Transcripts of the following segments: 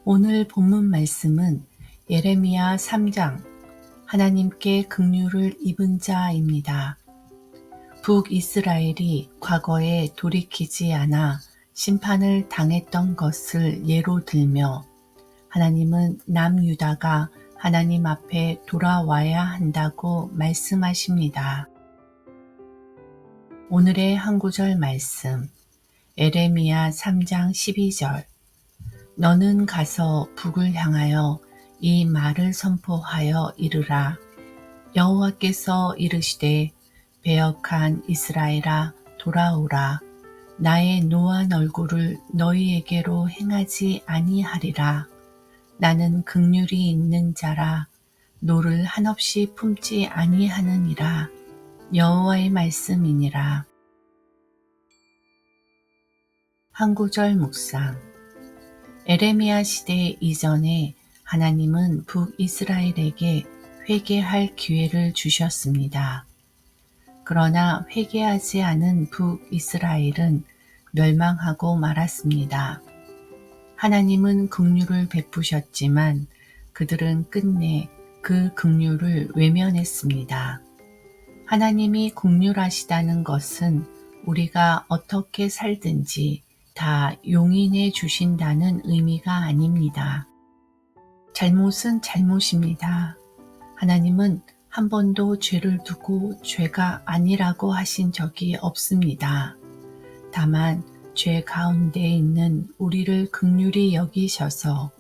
오늘 본문 말씀은 예레미야 3장 하나님께 긍휼을 입은 자입니다. 북이스라엘이 과거에 돌이키지 않아 심판을 당했던 것을 예로 들며 하나님은 남유다가 하나님 앞에 돌아와야 한다고 말씀하십니다. 오늘의 한 구절 말씀, 예레미야 3장 12절. 너는 가서 북을 향하여 이 말을 선포하여 이르라. 여호와께서 이르시되 배역한 이스라엘아 돌아오라. 나의 노한 얼굴을 너희에게로 행하지 아니하리라. 나는 긍휼이 있는 자라 노를 한없이 품지 아니하느니라. 여호와의 말씀이니라. 한 구절 묵상. 에레미야 시대 이전에 하나님은 북이스라엘에게 회개할 기회를 주셨습니다. 그러나 회개하지 않은 북이스라엘은 멸망하고 말았습니다. 하나님은 긍휼을 베푸셨지만 그들은 끝내 그 긍휼을 외면했습니다. 하나님이 긍휼하시다는 것은 우리가 어떻게 살든지 다 용인해 주신다는 의미가 아닙니다. 잘못은 잘못입니다. 하나님은 한 번도 죄를 두고 죄가 아니라고 하신 적이 없습니다. 다만 죄 가운데 있는 우리를 긍휼히 여기셔서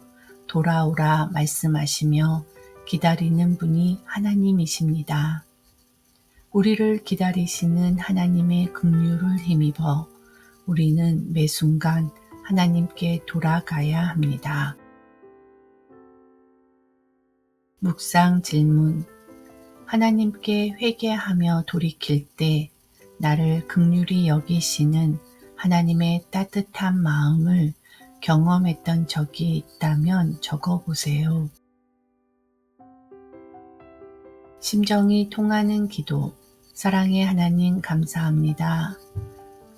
돌아오라 말씀하시며 기다리는 분이 하나님이십니다. 우리를 기다리시는 하나님의 긍휼을 힘입어 우리는 매 순간 하나님께 돌아가야 합니다. 묵상 질문. 하나님께 회개하며 돌이킬 때 나를 긍휼히 여기시는 하나님의 따뜻한 마음을 경험했던 적이 있다면 적어보세요. 심정이 통하는 기도. 사랑의 하나님 감사합니다.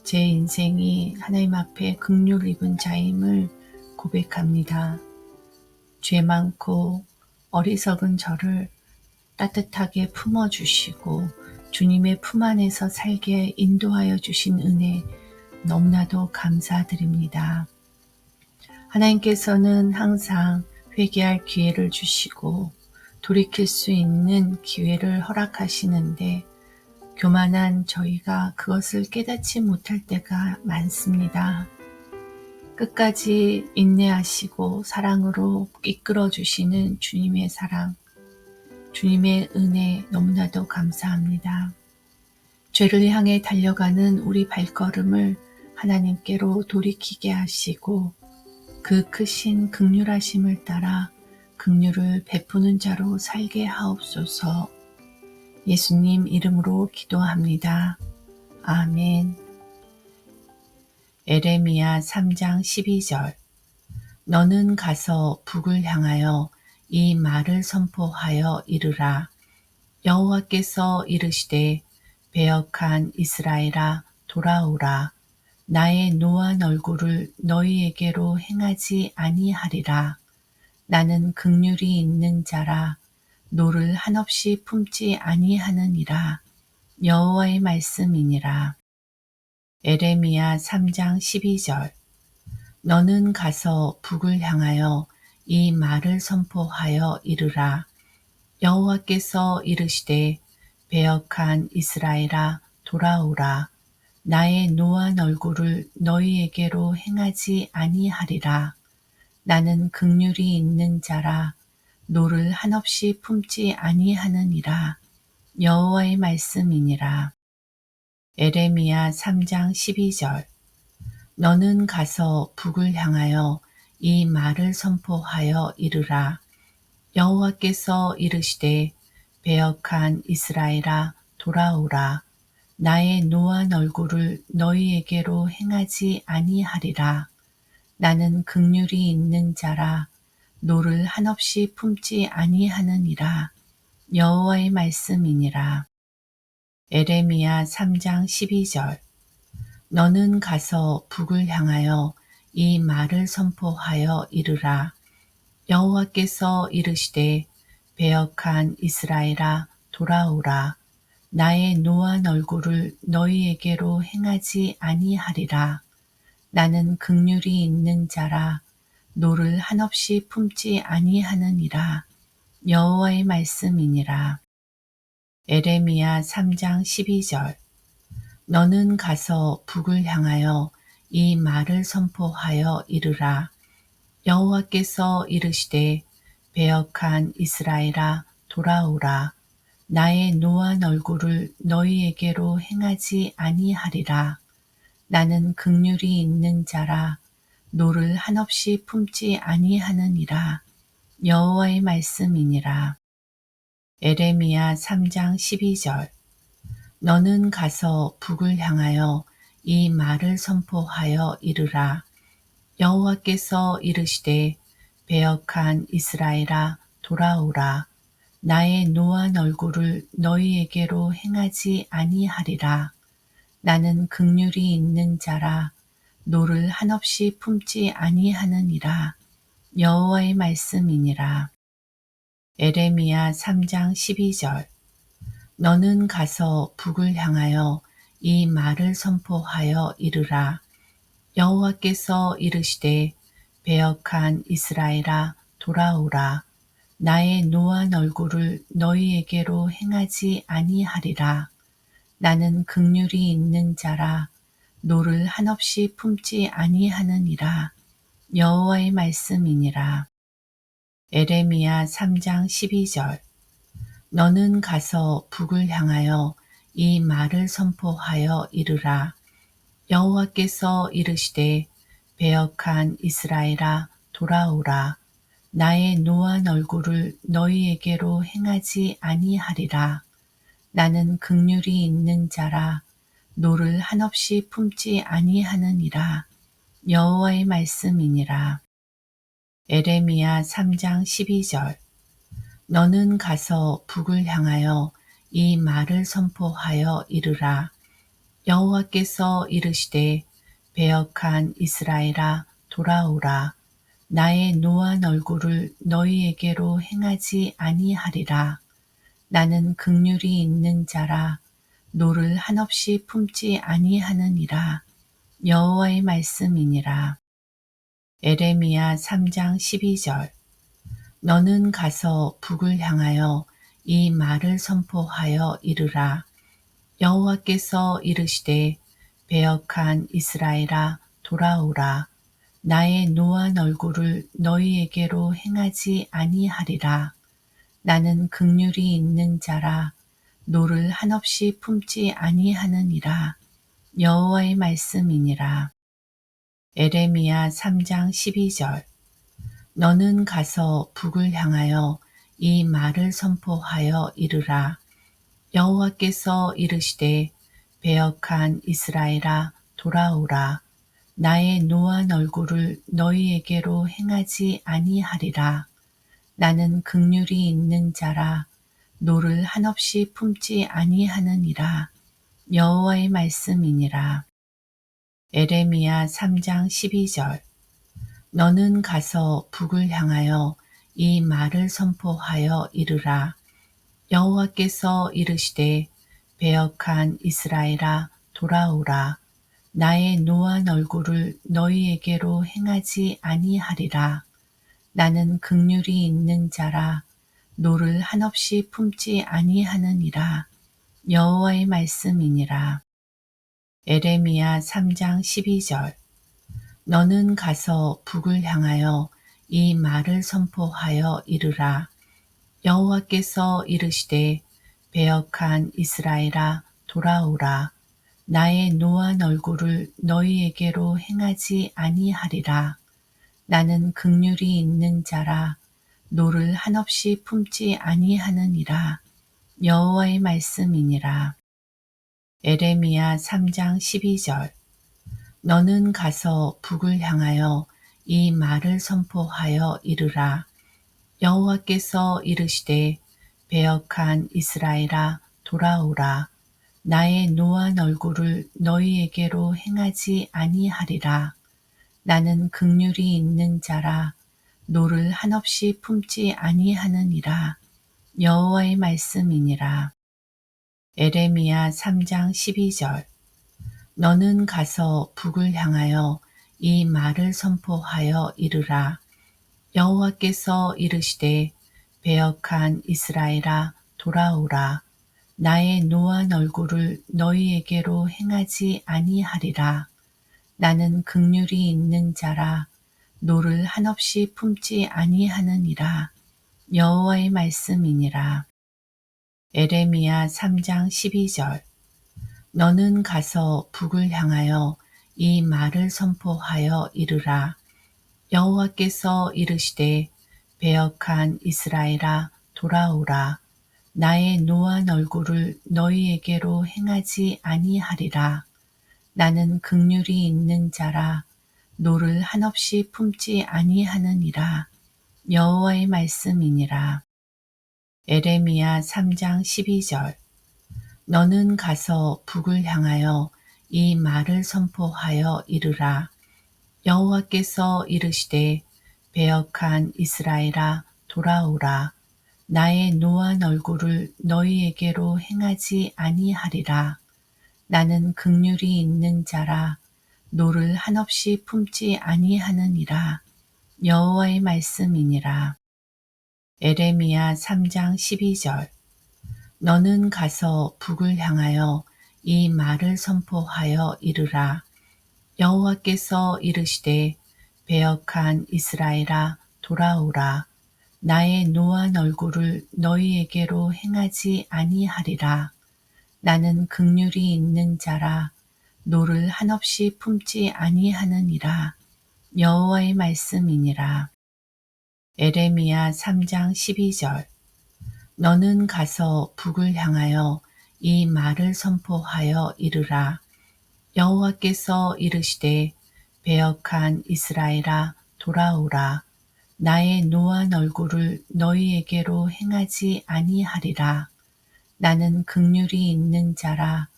제 인생이 하나님 앞에 긍휼 입은 자임을 고백합니다. 죄 많고 어리석은 저를 따뜻하게 품어주시고 주님의 품 안에서 살게 인도하여 주신 은혜 너무나도 감사드립니다. 하나님께서는 항상 회개할 기회를 주시고 돌이킬 수 있는 기회를 허락하시는데 교만한 저희가 그것을 깨닫지 못할 때가 많습니다. 끝까지 인내하시고 사랑으로 이끌어 주시는 주님의 사랑, 주님의 은혜 너무나도 감사합니다. 죄를 향해 달려가는 우리 발걸음을 하나님께로 돌이키게 하시고 그 크신 긍휼하심을 따라 긍휼을 베푸는 자로 살게 하옵소서. 예수님 이름으로 기도합니다. 아멘. 예레미야 3장 12절. 너는 가서 북을 향하여 이 말을 선포하여 이르라. 여호와께서 이르시되 배역한 이스라엘아 돌아오라. 나의 노한 얼굴을 너희에게로 행하지 아니하리라. 나는 긍휼이 있는 자라 노를 한없이 품지 아니하느니라. 여호와의 말씀이니라. 예레미야 3장 12절. 너는 가서 북을 향하여 이 말을 선포하여 이르라. 여호와께서 이르시되 배역한 이스라엘아 돌아오라. 나의 노한 얼굴을 너희에게로 행하지 아니하리라. 나는 긍휼이 있는 자라 노를 한없이 품지 아니하느니라. 여호와의 말씀이니라. 예레미야 3장 12절. 너는 가서 북을 향하여 이 말을 선포하여 이르라. 여호와께서 이르시되 배역한 이스라엘아 돌아오라. 나의 노한 얼굴을 너희에게로 행하지 아니하리라. 나는 긍휼이 있는 자라 노를 한없이 품지 아니하느니라. 여호와의 말씀이니라. 예레미야 3장 12절. 너는 가서 북을 향하여 이 말을 선포하여 이르라. 여호와께서 이르시되 배역한 이스라엘아 돌아오라. 나의 노한 얼굴을 너희에게로 행하지 아니하리라. 나는 긍휼이 있는 자라 노를 한없이 품지 아니하느니라. 여호와의 말씀이니라. 에레미야 3장 12절. 너는 가서 북을 향하여 이 말을 선포하여 이르라. 여호와께서 이르시되 배역한 이스라엘아 돌아오라. 나의 노한 얼굴을 너희에게로 행하지 아니하리라. 나는 긍휼이 있는 자라 노를 한없이 품지 아니하느니라. 여호와의 말씀이니라. 에레미야 3장 12절. 너는 가서 북을 향하여 이 말을 선포하여 이르라. 여호와께서 이르시되 배역한 이스라엘아 돌아오라. 나의 노한 얼굴을 너희에게로 행하지 아니하리라. 나는 긍휼이 있는 자라 노를 한없이 품지 아니하느니라. 여호와의 말씀이니라. 에레미야 3장 12절. 너는 가서 북을 향하여 이 말을 선포하여 이르라. 여호와께서 이르시되 배역한 이스라엘아 돌아오라. 나의 노한 얼굴을 너희에게로 행하지 아니하리라. 나는 긍휼이 있는 자라 노를 한없이 품지 아니하느니라. 여호와의 말씀이니라. 에레미야 3장 12절. 너는 가서 북을 향하여 이 말을 선포하여 이르라. 여호와께서 이르시되 배역한 이스라엘아 돌아오라. 나의 노한 얼굴을 너희에게로 행하지 아니하리라. 나는 긍휼이 있는 자라 노를 한없이 품지 아니하느니라. 여호와의 말씀이니라. 에레미야 3장 12절. 너는 가서 북을 향하여 이 말을 선포하여 이르라. 여호와께서 이르시되 배역한 이스라엘아 돌아오라. 나의 노한 얼굴을 너희에게로 행하지 아니하리라. 나는 긍휼이 있는 자라 노를 한없이 품지 아니하느니라. 여호와의 말씀이니라. 에레미야 3장 12절. 너는 가서 북을 향하여 이 말을 선포하여 이르라. 여호와께서 이르시되 배역한 이스라엘아 돌아오라. 나의 노한 얼굴을 너희에게로 행하지 아니하리라. 나는 긍휼이 있는 자라 노를 한없이 품지 아니하느니라. 여호와의 말씀이니라. 에레미야 3장 12절. 너는 가서 북을 향하여 이 말을 선포하여 이르라. 여호와께서 이르시되 배역한 이스라엘아 돌아오라. 나의 노한 얼굴을 너희에게로 행하지 아니하리라. 나는 긍휼이 있는 자라 노를 한없이 품지 아니하느니라. 여호와의 말씀이니라. 에레미야 3장 12절. 너는 가서 북을 향하여 이 말을 선포하여 이르라. 여호와께서 이르시되 배역한 이스라엘아 돌아오라. 나의 노한 얼굴을 너희에게로 행하지 아니하리라. 나는 긍휼이 있는 자라 노를 한없이 품지 아니하느니라. 여호와의 말씀이니라. 에레미야 3장 12절. 너는 가서 북을 향하여 이 말을 선포하여 이르라. 여호와께서 이르시되 배역한 이스라엘아 돌아오라. 나의 노한 얼굴을 너희에게로 행하지 아니하리라. 나는 긍휼이 있는 자라 노를 한없이 품지 아니하느니라. 여호와의 말씀이니라. 에레미야 3장 12절. 너는 가서 북을 향하여 이 말을 선포하여 이르라. 여호와께서 이르시되 배역한 이스라엘아 돌아오라. 나의 노한 얼굴을 너희에게로 행하지 아니하리라. 나는 긍휼이 있는 자라 노를 한없이 품지 아니하느니라. 여호와의 말씀이니라. 에레미야 3장 12절. 너는 가서 북을 향하여 이 말을 선포하여 이르라. 여호와께서 이르시되 배역한 이스라엘아 돌아오라. 나의 노한 얼굴을 너희에게로 행하지 아니하리라. 나는 긍휼이 있는 자라 노를 한없이 품지 아니하느니라. 여호와의 말씀이니라. 에레미야 3장 12절. 너는 가서 북을 향하여 이 말을 선포하여 이르라. 여호와께서 이르시되 배역한 이스라엘아 돌아오라. 나의 노한 얼굴을 너희에게로 행하지 아니하리라. 나는 긍휼이 있는 자라 노를 한없이 품지 아니하느니라. 여호와의 말씀이니라. 에레미야 3장 12절. 너는 가서 북을 향하여 이 말을 선포하여 이르라. 여호와께서 이르시되 배역한 이스라엘아 돌아오라. 나의 노한 얼굴을 너희에게로 행하지 아니하리라. 나는 긍휼이 있는 자라 노를 한없이 품지 아니하느니라. 여호와의 말씀이니라. 에레미야 3장 12절. 너는 가서 북을 향하여 이 말을 선포하여 이르라. 여호와께서 이르시되 배역한 이스라엘아 돌아오라. 나의 노한 얼굴을 너희에게로 행하지 아니하리라. 나는 긍휼이 있는 자라 노를 한없이 품지 아니하느니라. 여호와의 말씀이니라. 에레미야 3장 12절. 너는 가서 북을 향하여 이 말을 선포하여 이르라. 여호와께서 이르시되 배역한 이스라엘아 돌아오라. 나의 노한 얼굴을 너희에게로 행하지 아니하리라. 나는 긍휼이 있는 자라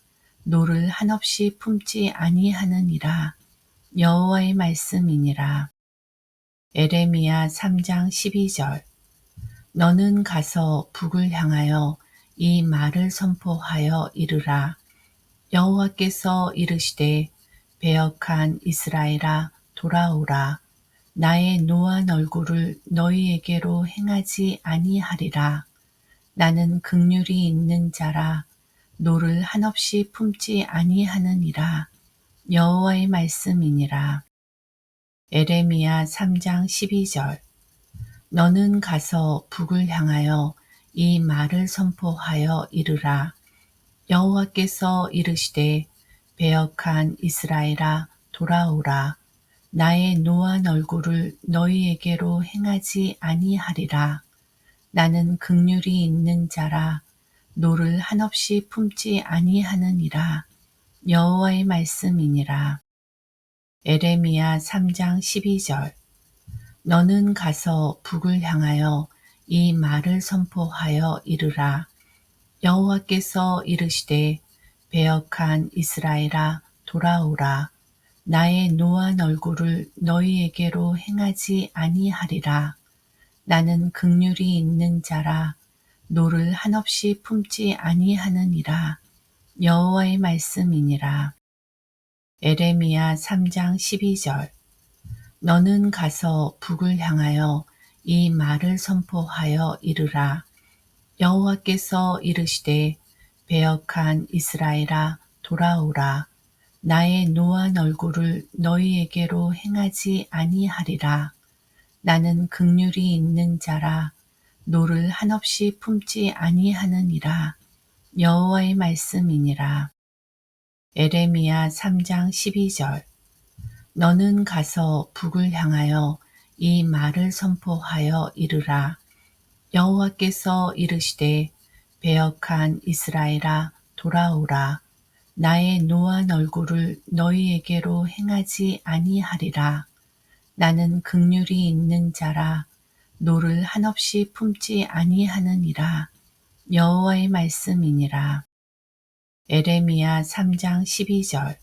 노를 한없이 품지 아니하느니라. 여호와의 말씀이니라. 에레미야 3장 12절. 너는 가서 북을 향하여 이 말을 선포하여 이르라. 여호와께서 이르시되 배역한 이스라엘아 돌아오라. 나의 노한 얼굴을 너희에게로 행하지 아니하리라. 나는 긍휼이 있는 자라 노를 한없이 품지 아니하느니라. 여호와의 말씀이니라. 에레미야 3장 12절. 너는 가서 북을 향하여 이 말을 선포하여 이르라. 여호와께서 이르시되 배역한 이스라엘아 돌아오라. 나의 노한 얼굴을 너희에게로 행하지 아니하리라. 나는 긍휼이 있는 자라 노를 한없이 품지 아니하느니라. 여호와의 말씀이니라. 에레미야 3장 12절. 너는 가서 북을 향하여 이 말을 선포하여 이르라. 여호와께서 이르시되 배역한 이스라엘아 돌아오라. 나의 노한 얼굴을 너희에게로 행하지 아니하리라. 나는 긍휼이 있는 자라 노를 한없이 품지 아니하느니라. 여호와의 말씀이니라. 에레미야 3장 12절. 너는 가서 북을 향하여 이 말을 선포하여 이르라. 여호와께서 이르시되 배역한 이스라엘아 돌아오라. 나의 노한 얼굴을 너희에게로 행하지 아니하리라. 나는 긍휼이 있는 자라 노를 한없이 품지 아니하느니라. 여호와의 말씀이니라. 에레미야 3장 12절. 너는 가서 북을 향하여 이 말을 선포하여 이르라. 여호와께서 이르시되 배역한 이스라엘아 돌아오라. 나의 노한 얼굴을 너희에게로 행하지 아니하리라. 나는 긍휼이 있는 자라 노를 한없이 품지 아니하느니라. 여호와의 말씀이니라. 에레미야 3장 12절.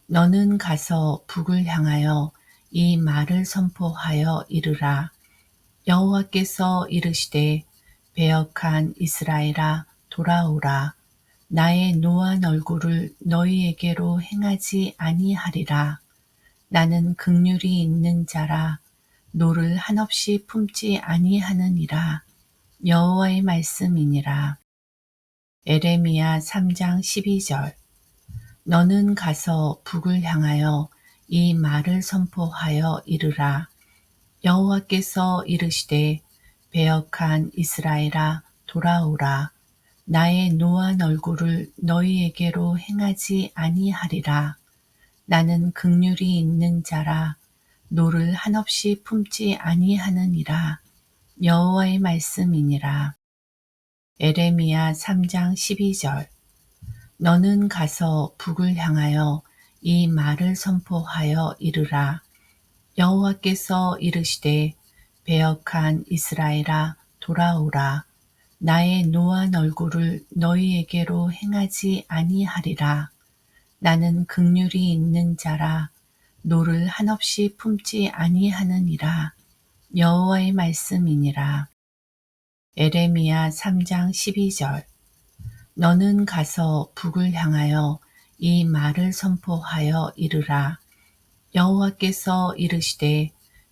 너는 가서 북을 향하여 이 말을 선포하여 이르라. 여호와께서 이르시되 배역한 이스라엘아 돌아오라. 나의 노한 얼굴을 너희에게로 행하지 아니하리라. 나는 긍휼이 있는 자라 노를 한없이 품지 아니하느니라. 여호와의 말씀이니라. 에레미야 3장 12절. 너는 가서 북을 향하여 이 말을 선포하여 이르라. 여호와께서 이르시되 배역한 이스라엘아 돌아오라. 나의 노한 얼굴을 너희에게로 행하지 아니하리라. 나는 긍휼이 있는 자라 노를 한없이 품지 아니하느니라. 여호와의 말씀이니라. 에레미야 3장 12절. 너는 가서 북을 향하여 이 말을 선포하여 이르라. 여호와께서 이르시되 배역한 이스라엘아 돌아오라. 나의 노한 얼굴을 너희에게로 행하지 아니하리라. 나는 긍휼이 있는 자라 노를 한없이 품지 아니하느니라. 여호와의 말씀이니라. 에레미야 3장 12절. 너는 가서 북을 향하여 이 말을 선포하여 이르라. 여호와께서 이르시되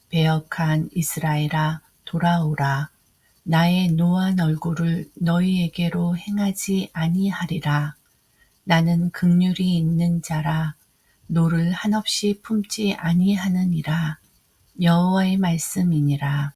배역한 이스라엘아 돌아오라. 나의 노한 얼굴을 너희에게로 행하지 아니하리라. 나는 긍휼이 있는 자라 노를 한없이 품지 아니하느니라. 여호와의 말씀이니라.